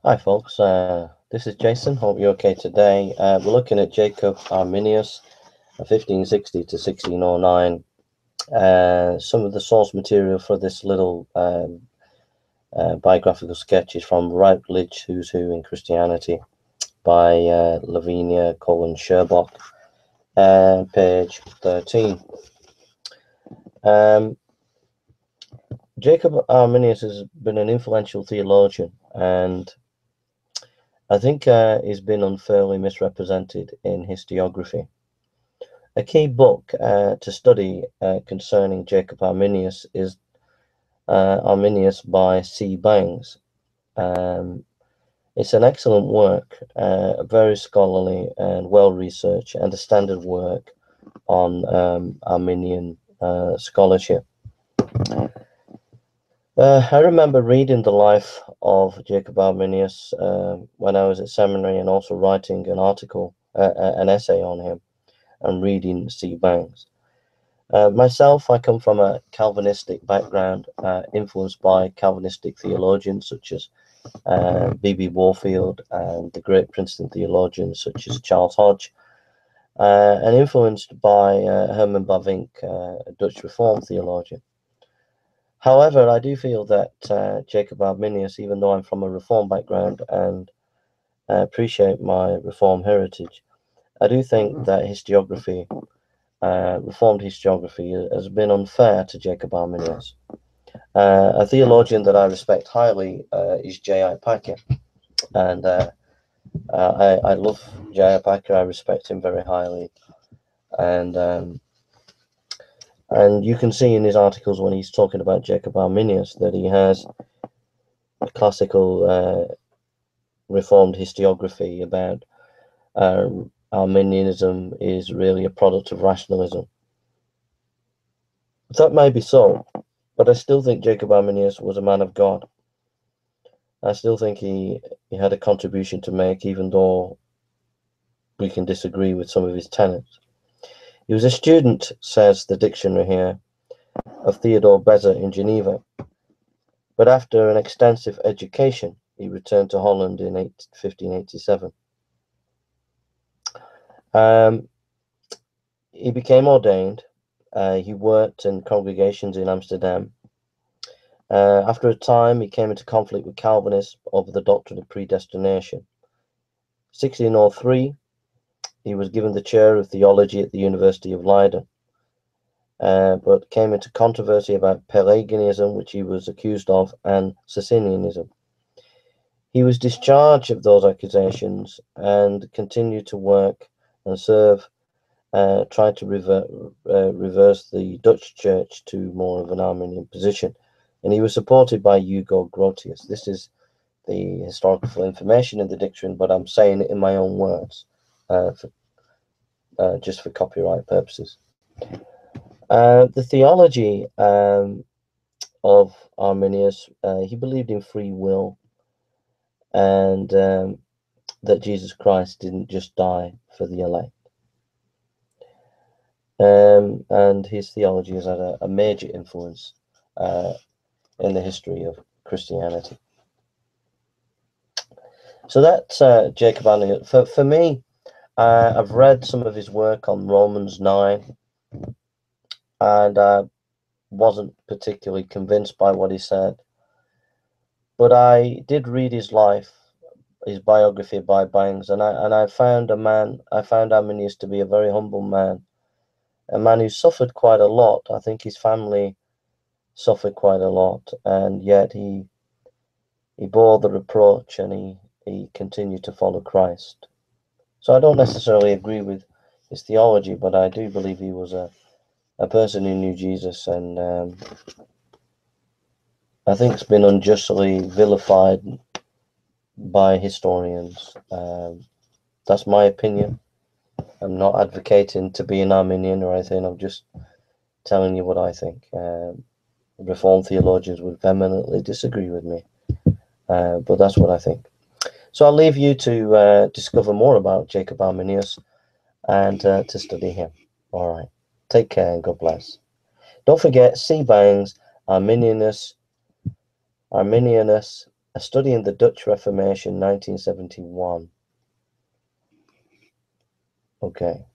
Hi, folks. This is Jason. Hope you're okay today. We're looking at Jacob Arminius, 1560 to 1609. Some of the source material for this little biographical sketch is from Routledge, Who's Who in Christianity by Lavinia Cullen Sherlock, page 13. Jacob Arminius has been an influential theologian, and I think he's been unfairly misrepresented in historiography. A key book to study concerning Jacob Arminius is Arminius by C. Bangs. It's an excellent work, very scholarly and well-researched, and a standard work on Arminian scholarship. I remember reading the life of Jacob Arminius when I was at seminary, and also writing an article, an essay on him, and reading C. Bangs. Myself, I come from a Calvinistic background, influenced by Calvinistic theologians such as B.B. Warfield and the great Princeton theologians such as Charles Hodge, and influenced by Herman Bavinck, a Dutch Reformed theologian. However, I do feel that Jacob Arminius, even though I'm from a Reformed background and appreciate my Reformed heritage, I do think that historiography, Reformed historiography, has been unfair to Jacob Arminius. A theologian that I respect highly is J.I. Packer, and I love J.I. Packer. I respect him very highly, and you can see in his articles when he's talking about Jacob Arminius that he has a classical Reformed historiography about Arminianism is really a product of rationalism. That may be so, but I still think Jacob Arminius was a man of God. I still think he had a contribution to make, even though we can disagree with some of his tenets. He was a student, says the dictionary here, of Theodore Beza in Geneva, but after an extensive education, he returned to Holland in 1587. He became ordained. He worked in congregations in Amsterdam. After a time, he came into conflict with Calvinists over the doctrine of predestination. 1603, he was given the chair of theology at the University of Leiden, but came into controversy about Pelagianism, which he was accused of, and Socinianism. He was discharged of those accusations and continued to work and serve, tried to reverse the Dutch church to more of an Arminian position. And he was supported by Hugo Grotius. This is the historical information in the dictionary, but I'm saying it in my own words, just for copyright purposes. The theology of Arminius, he believed in free will, and that Jesus Christ didn't just die for the elect. And his theology has had a major influence in the history of Christianity. So that's Jacob Arminius. For me, I've read some of his work on Romans 9, and I wasn't particularly convinced by what he said. But I did read his life, his biography by Bangs, and I found Arminius to be a very humble man, a man who suffered quite a lot. I think his family suffered quite a lot, and yet he bore the reproach, and he continued to follow Christ. So I don't necessarily agree with his theology, but I do believe he was a person who knew Jesus, and I think it's been unjustly vilified by historians. That's my opinion. I'm not advocating to be an Arminian or anything. I'm just telling you what I think. Reformed theologians would vehemently disagree with me, but that's what I think. So I'll leave you to discover more about Jacob Arminius and to study him. All right. Take care and God bless. Don't forget, C. Bangs, Arminianus, A Study in the Dutch Reformation, 1971. Okay.